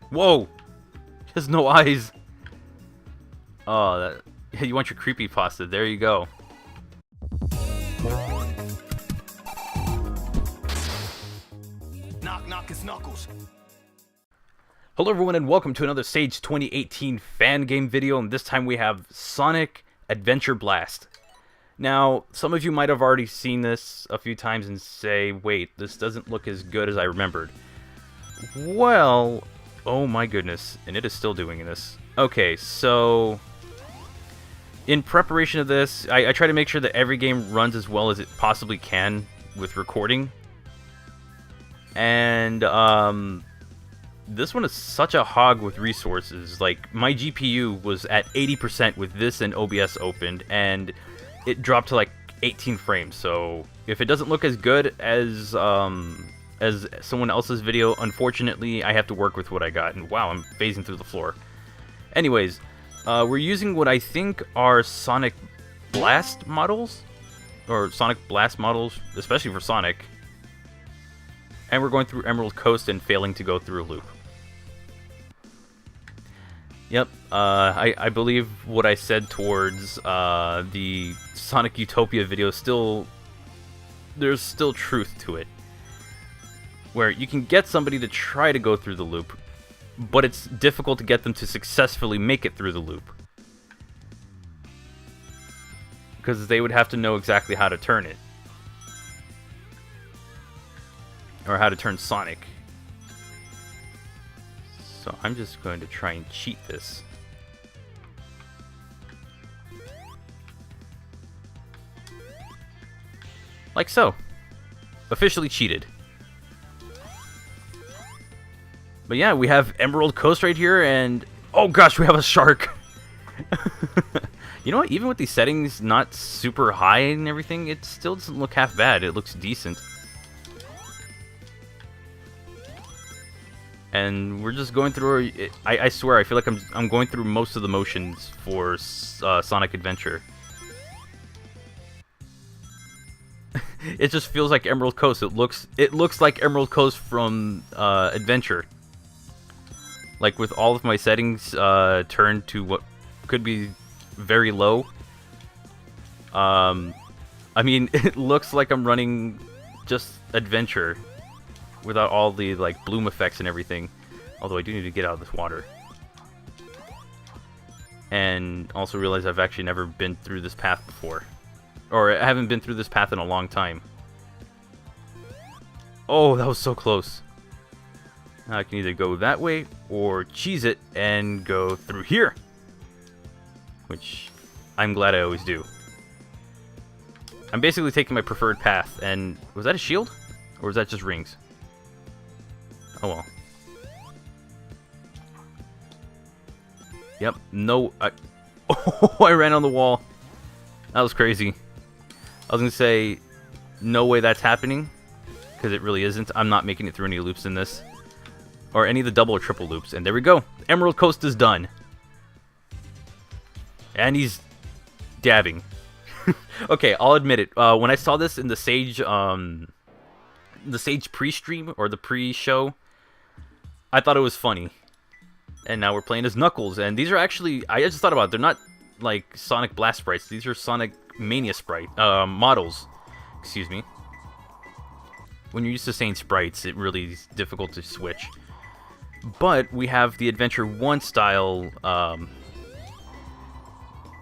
Whoa! He has no eyes. Oh, you want your creepypasta. There you go. Knock, knock, it's Knuckles. Hello everyone and welcome to another Sage 2018 fan game video, and this time we have Sonic Adventure Blast. Now, some of you might have already seen this a few times and say, wait, this doesn't look as good as I remembered. Well, oh my goodness, and it is still doing this. Okay, so in preparation of this, I try to make sure that every game runs as well as it possibly can with recording. And this one is such a hog with resources. Like, my GPU was at 80% with this and OBS opened, and it dropped to like 18 frames. So if it doesn't look as good as someone else's video, unfortunately, I have to work with what I got. And wow, I'm phasing through the floor. Anyways, we're using what I think are Sonic Blast models, or Sonic Blast models, especially for Sonic. And we're going through Emerald Coast and failing to go through a loop. Yep, I believe what I said towards the Sonic Utopia video there's still truth to it. Where you can get somebody to try to go through the loop, but it's difficult to get them to successfully make it through the loop. Because they would have to know exactly how to turn it. Or how to turn Sonic. So I'm just going to try and cheat this. Like so. Officially cheated. But yeah, we have Emerald Coast right here, and oh gosh, we have a shark. You know what? Even with these settings not super high and everything, it still doesn't look half bad. It looks decent. And we're just going through. I swear, I feel like I'm going through most of the motions for Sonic Adventure. It just feels like Emerald Coast. It looks like Emerald Coast from Adventure. Like with all of my settings turned to what could be very low. I mean, it looks like I'm running just Adventure. Without all the like bloom effects and everything. Although I do need to get out of this water. And also realize I've actually never been through this path before. Or I haven't been through this path in a long time. Oh, that was so close. I can either go that way or cheese it and go through here. Which I'm glad I always do. I'm basically taking my preferred path. And was that a shield? Or was that just rings? Oh well. Yep, no, oh, I ran on the wall. That was crazy. I was gonna say, no way that's happening, because it really isn't. I'm not making it through any loops in this. Or any of the double or triple loops. And there we go. Emerald Coast is done. And he's dabbing. Okay, I'll admit it. When I saw this in the Sage pre-stream, or the pre-show, I thought it was funny. And now we're playing as Knuckles. And these are actually, I just thought about it, they're not like Sonic Blast sprites. These are Sonic Mania models. Excuse me. When you're used to saying sprites, it really is difficult to switch. But we have the Adventure 1 style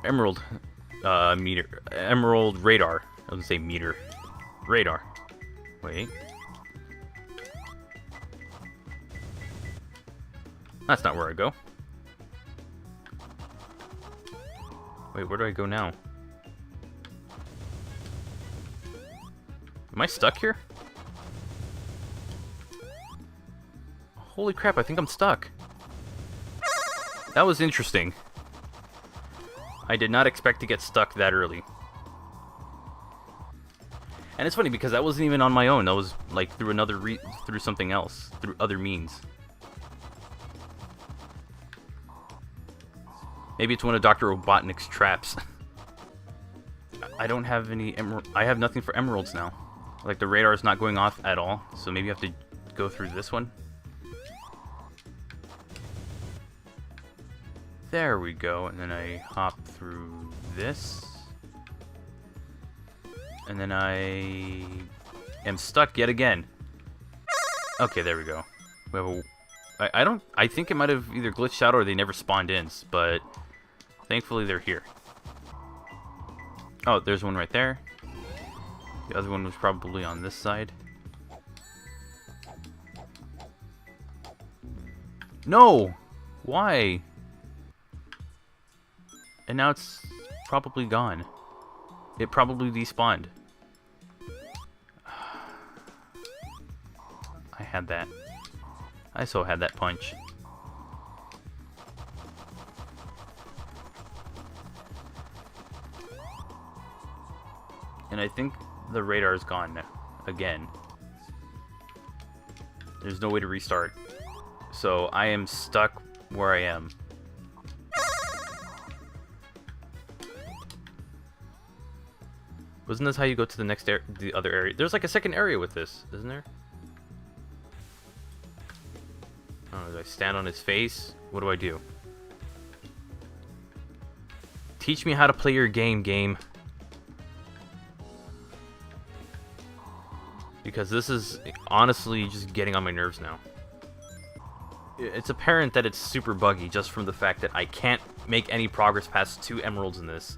Emerald Emerald Radar. I was gonna say meter. Radar. Wait. That's not where I go. Wait, where do I go now? Am I stuck here? Holy crap, I think I'm stuck. That was interesting. I did not expect to get stuck that early. And it's funny because that wasn't even on my own. That was like through through something else, through other means. Maybe it's one of Dr. Robotnik's traps. I don't have any I have nothing for emeralds now. Like the radar is not going off at all, so maybe I have to go through this one. There we go, and then I hop through this. And then I am stuck yet again. Okay, there we go. We have a... I think it might have either glitched out or they never spawned in, but thankfully they're here. Oh, there's one right there. The other one was probably on this side. No! Why? And now it's probably gone. It probably despawned. I had that. I so had that punch. And I think the radar is gone again. There's no way to restart. So I am stuck where I am. Wasn't this how you go to the next the other area? There's like a second area with this, isn't there? Oh, do I stand on his face? What do I do? Teach me how to play your game. Because this is honestly just getting on my nerves now. It's apparent that it's super buggy just from the fact that I can't make any progress past 2 emeralds in this.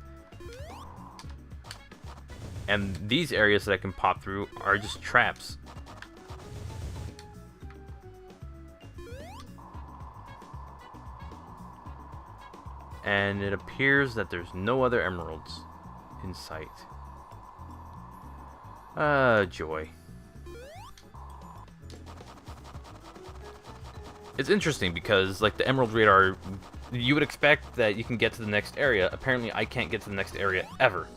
And these areas that I can pop through are just traps. And it appears that there's no other emeralds in sight. Joy. It's interesting because, like, the emerald radar, you would expect that you can get to the next area. Apparently, I can't get to the next area ever.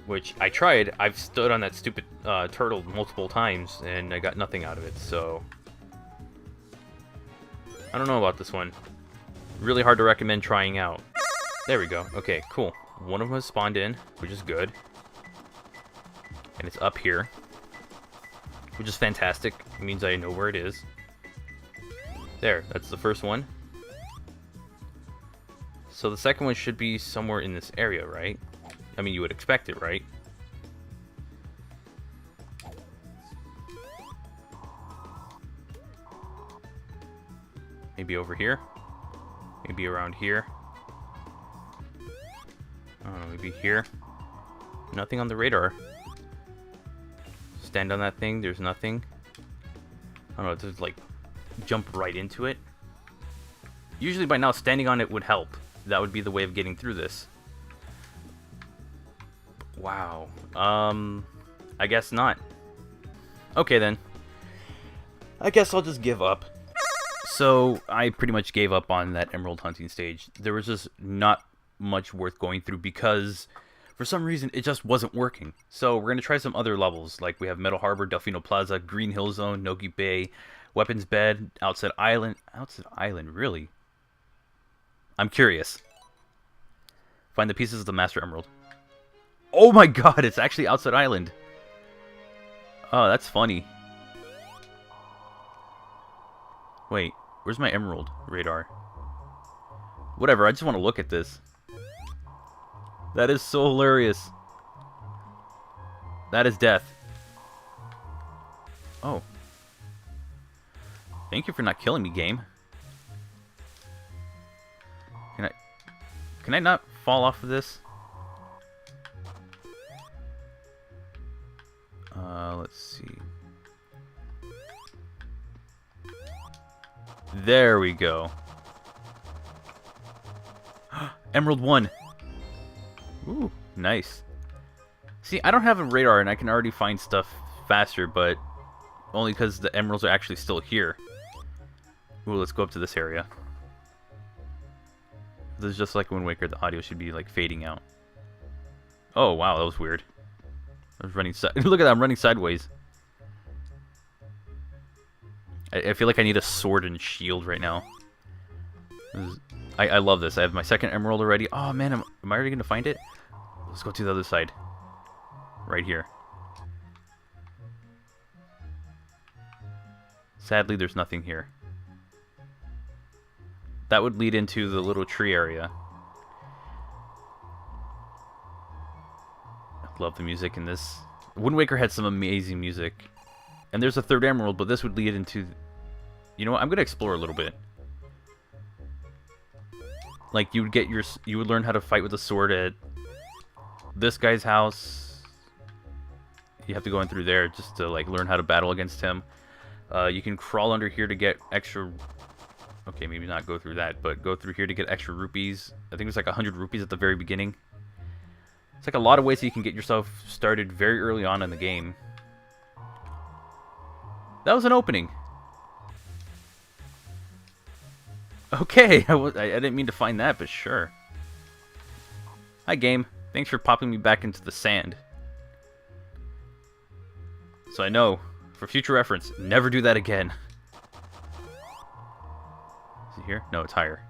Which, I tried. I've stood on that stupid turtle multiple times, and I got nothing out of it, so... I don't know about this one. Really hard to recommend trying out. There we go. Okay, cool. One of them has spawned in, which is good. And it's up here. Which is fantastic. It means I know where it is. There, that's the first one. So the second one should be somewhere in this area, right? I mean, you would expect it, right? Maybe over here? Maybe around here? I don't know, maybe here? Nothing on the radar. Stand on that thing, there's nothing. I don't know, just like jump right into it. Usually by now standing on it would help. That would be the way of getting through this. Wow. I guess not. Okay then. I guess I'll just give up. So I pretty much gave up on that emerald hunting stage. There was just not much worth going through because for some reason it just wasn't working. So we're going to try some other levels. Like we have Metal Harbor, Delfino Plaza, Green Hill Zone, Nogi Bay, Weapons Bed, Outset Island. Outset Island, really? I'm curious. Find the pieces of the Master Emerald. Oh my god, it's actually Outset Island. Oh, that's funny. Wait, where's my emerald radar? Whatever, I just want to look at this. That is so hilarious. That is death. Oh. Thank you for not killing me, game. Can I not fall off of this? Let's see. There we go. Emerald 1. Ooh, nice. See, I don't have a radar and I can already find stuff faster, but only because the emeralds are actually still here. Ooh, let's go up to this area. This is just like Wind Waker, the audio should be like fading out. Oh, wow, that was weird. I was running look at that, I'm running sideways. I feel like I need a sword and shield right now. I love this. I have my second emerald already. Oh man, am I already gonna find it? Let's go to the other side. Right here. Sadly, there's nothing here. that would lead into the little tree area. I love the music in this. Wind Waker had some amazing music. And there's a third emerald, but this would lead into... You know what? I'm going to explore a little bit. Like, you would learn how to fight with a sword at this guy's house. You have to go in through there just to, like, learn how to battle against him. You can crawl under here to get extra... Okay, maybe not go through that, but go through here to get extra rupees. I think it's like 100 rupees at the very beginning. It's like a lot of ways that you can get yourself started very early on in the game. That was an opening. Okay, I didn't mean to find that, but sure. Hi, game. Thanks for popping me back into the sand. So I know, for future reference, never do that again. Is it here? No, it's higher.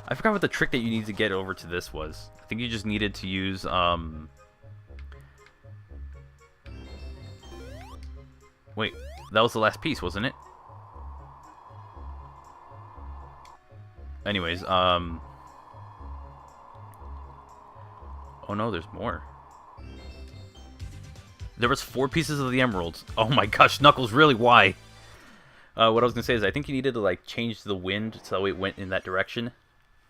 I forgot what the trick that you need to get over to this was. I think you just needed to use, Wait, that was the last piece, wasn't it? Anyways, Oh no, there's more. There was 4 pieces of the emeralds. Oh my gosh, Knuckles, really? Why? What I was gonna say is I think you needed to, like, change the wind so it went in that direction.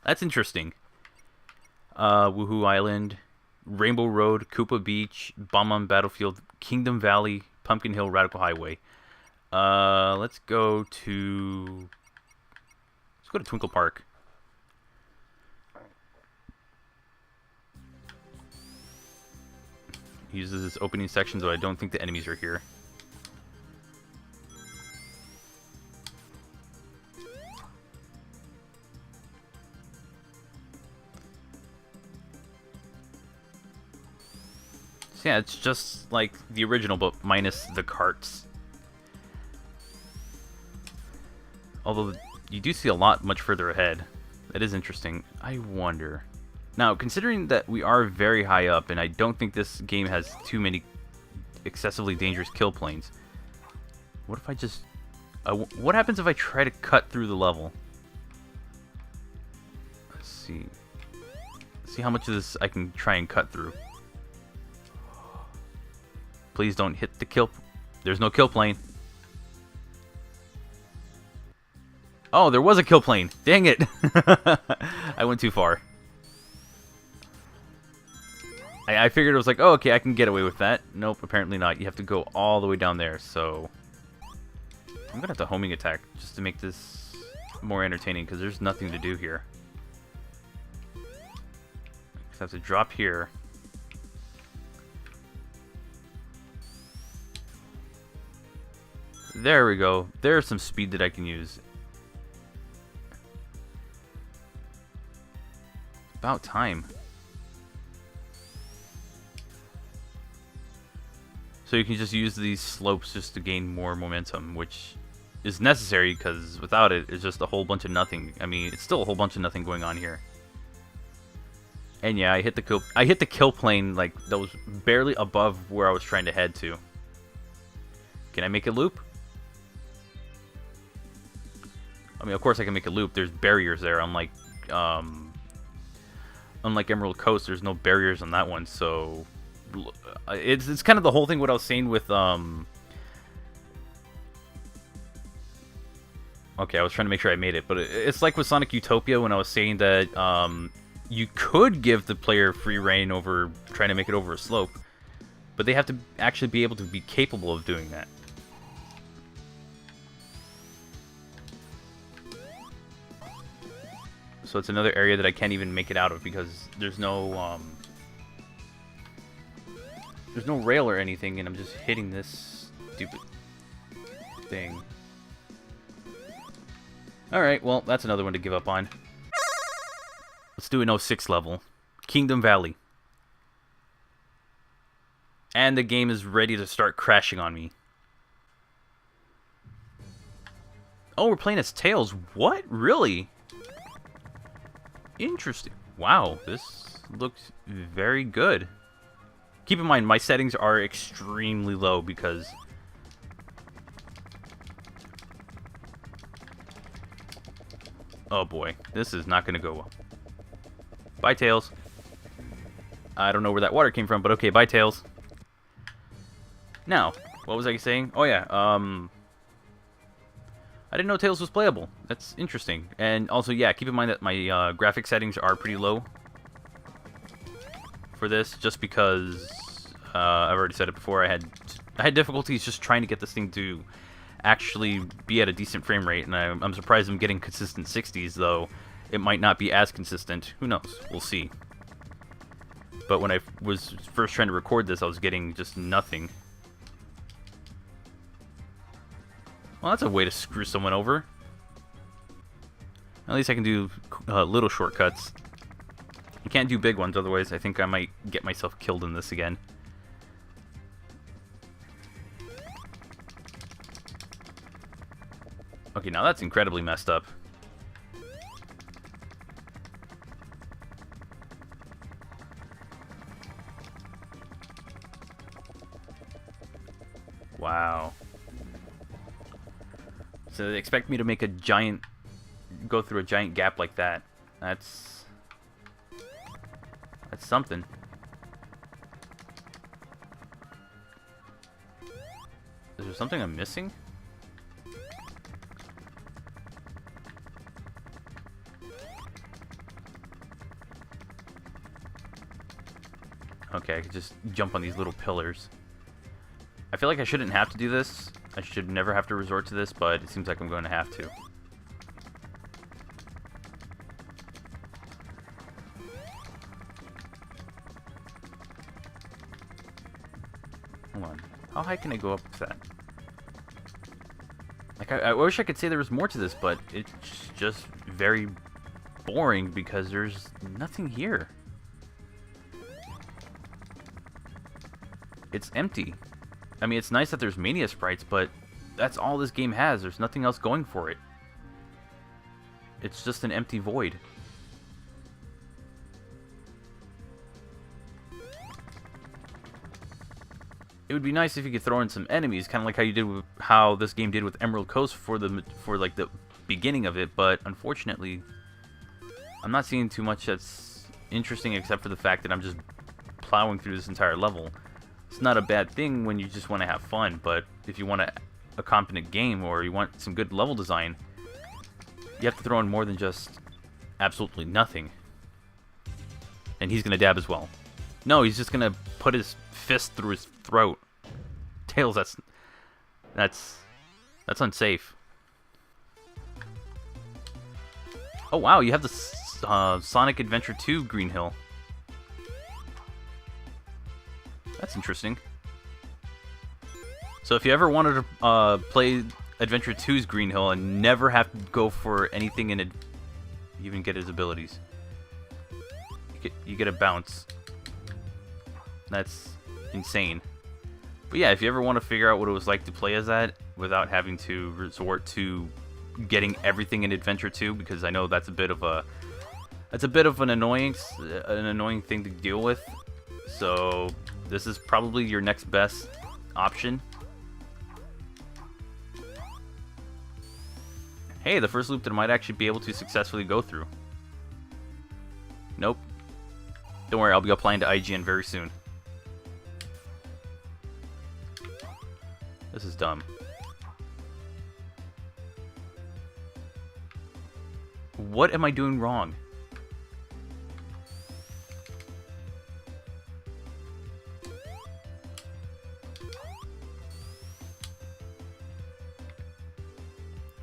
That's interesting. Woohoo Island, Rainbow Road, Koopa Beach, Bomb Battlefield, Kingdom Valley, Pumpkin Hill, Radical Highway. Let's go to Twinkle Park. Uses this opening section, though I don't think the enemies are here. So yeah, it's just like the original, but minus the carts. Although you do see a lot much further ahead. That is interesting. I wonder. Now, considering that we are very high up, and I don't think this game has too many excessively dangerous kill planes, what if I just... what happens if I try to cut through the level? Let's see. Let's see how much of this I can try and cut through. Please don't hit the kill... There's no kill plane. Oh, there was a kill plane. Dang it. I went too far. I figured it was like, oh, okay, I can get away with that. Nope, apparently not. You have to go all the way down there, so... I'm gonna have to homing attack just to make this more entertaining, because there's nothing to do here. I have to drop here. There we go. There's some speed that I can use. About time. So you can just use these slopes just to gain more momentum, which is necessary because without it, it's just a whole bunch of nothing. I mean, it's still a whole bunch of nothing going on here. And yeah, I hit the kill plane like that was barely above where I was trying to head to. Can I make a loop? I mean, of course I can make a loop. There's barriers there. Unlike Emerald Coast, there's no barriers on that one. So it's kind of the whole thing what I was saying with Okay, I was trying to make sure I made it, but it's like with Sonic Utopia when I was saying that you could give the player free reign over trying to make it over a slope, but they have to actually be able to be capable of doing that. So it's another area that I can't even make it out of because there's no rail or anything, and I'm just hitting this stupid thing. Alright, well, that's another one to give up on. Let's do an 06 level. Kingdom Valley. And the game is ready to start crashing on me. Oh, we're playing as Tails. What? Really? Interesting. Wow, this looks very good. Keep in mind, my settings are extremely low because... Oh boy, this is not going to go well. Bye, Tails. I don't know where that water came from, but okay, bye, Tails. Now, what was I saying? Oh yeah, I didn't know Tails was playable. That's interesting. And also, yeah, keep in mind that my graphic settings are pretty low for this, just because I've already said it before. I had difficulties just trying to get this thing to actually be at a decent frame rate, and I'm surprised I'm getting consistent 60s, though it might not be as consistent. Who knows? We'll see. But when I was first trying to record this, I was getting just nothing. Well, that's a way to screw someone over. At least I can do little shortcuts. You can't do big ones, otherwise I think I might get myself killed in this again. Okay, now that's incredibly messed up. Wow. So they expect me to make go through a giant gap like that. That's something. Is there something I'm missing? Okay, I could just jump on these little pillars. I feel like I shouldn't have to do this. I should never have to resort to this, but it seems like I'm going to have to. Hold on. How high can I go up with that? Like, I wish I could say there was more to this, but it's just very boring because there's nothing here. It's empty. I mean, it's nice that there's mania sprites, but that's all this game has. There's nothing else going for it. It's just an empty void. It would be nice if you could throw in some enemies, kind of like how this game did with Emerald Coast for like the beginning of it. But unfortunately, I'm not seeing too much that's interesting, except for the fact that I'm just plowing through this entire level. It's not a bad thing when you just want to have fun, but if you want a competent game or you want some good level design, you have to throw in more than just absolutely nothing. And he's going to dab as well. No, he's just going to put his fist through his throat. Tails, that's unsafe. Oh wow, you have the Sonic Adventure 2 Green Hill. That's interesting. So if you ever wanted to play Adventure 2's Green Hill and never have to go for anything in it, you even get his abilities. You get a bounce. That's insane. But yeah, if you ever want to figure out what it was like to play as that without having to resort to getting everything in Adventure 2, because I know that's a bit of an annoying thing to deal with. So this is probably your next best option. Hey, the first loop that I might actually be able to successfully go through. Nope. Don't worry, I'll be applying to IGN very soon. This is dumb. What am I doing wrong?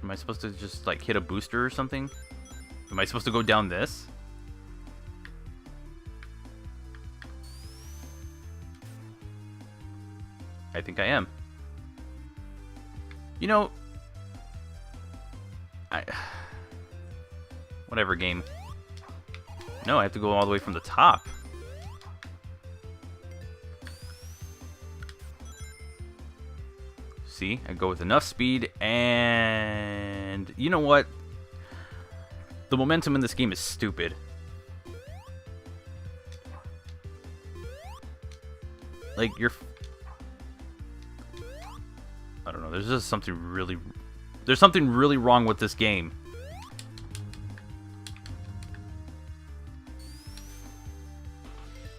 Am I supposed to just, like, hit a booster or something? Am I supposed to go down this? I think I am. You know... Whatever, game. No, I have to go all the way from the top. See, I go with enough speed, and you know what? The momentum in this game is stupid. Like, I don't know, there's just something really... There's something really wrong with this game.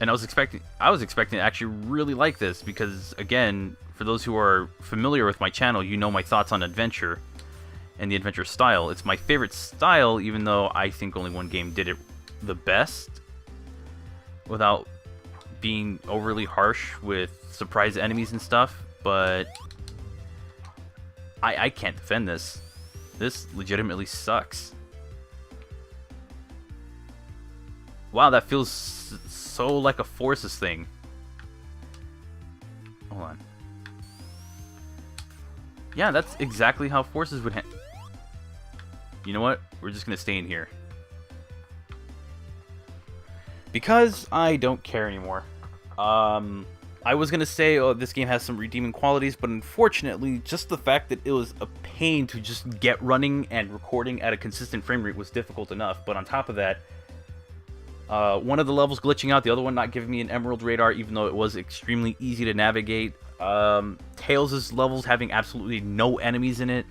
And I was expecting to actually really like this because, again, for those who are familiar with my channel, you know my thoughts on adventure and the adventure style. It's my favorite style, even though I think only one game did it the best without being overly harsh with surprise enemies and stuff. But I can't defend this. This legitimately sucks. Wow, that feels so like a Forces thing. Hold on. Yeah, that's exactly how Forces would You know what? We're just going to stay in here. Because I don't care anymore. I was going to say, oh, this game has some redeeming qualities, but unfortunately, just the fact that it was a pain to just get running and recording at a consistent frame rate was difficult enough. But on top of that, one of the levels glitching out, the other one not giving me an emerald radar, even though it was extremely easy to navigate. Tails' levels having absolutely no enemies in it.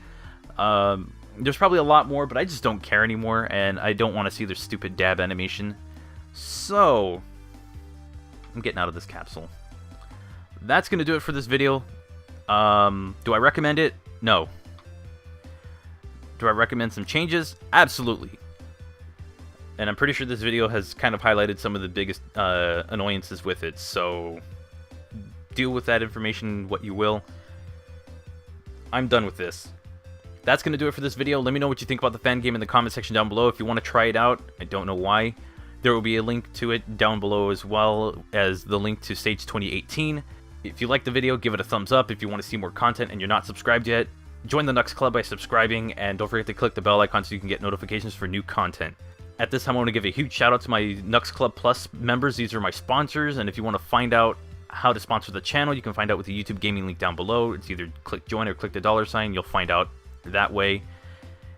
There's probably a lot more, but I just don't care anymore, and I don't want to see their stupid dab animation. So, I'm getting out of this capsule. That's going to do it for this video. Do I recommend it? No. Do I recommend some changes? Absolutely. And I'm pretty sure this video has kind of highlighted some of the biggest annoyances with it, so deal with that information what you will. I'm done with this. That's going to do it for this video. Let me know what you think about the fan game in the comment section down below. If you want to try it out, I don't know why. There will be a link to it down below, as well as the link to Stage 2018. If you like the video, give it a thumbs up. If you want to see more content and you're not subscribed yet, join the Knux Club by subscribing, and don't forget to click the bell icon so you can get notifications for new content. At this time, I want to give a huge shout out to my Knux Club Plus members. These are my sponsors, and if you want to find out how to sponsor the channel, you can find out with the YouTube gaming link down below. It's either click join or click the $sign. You'll find out that way.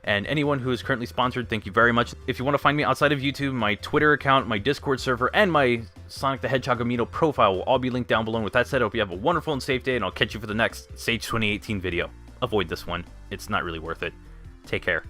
And anyone who is currently sponsored, thank you very much. If you want to find me outside of YouTube, my Twitter account, my Discord server, and my Sonic the Hedgehog Amino profile will all be linked down below. And with that said, I hope you have a wonderful and safe day, and I'll catch you for the next Sage 2018 video. Avoid this one. It's not really worth it. Take care.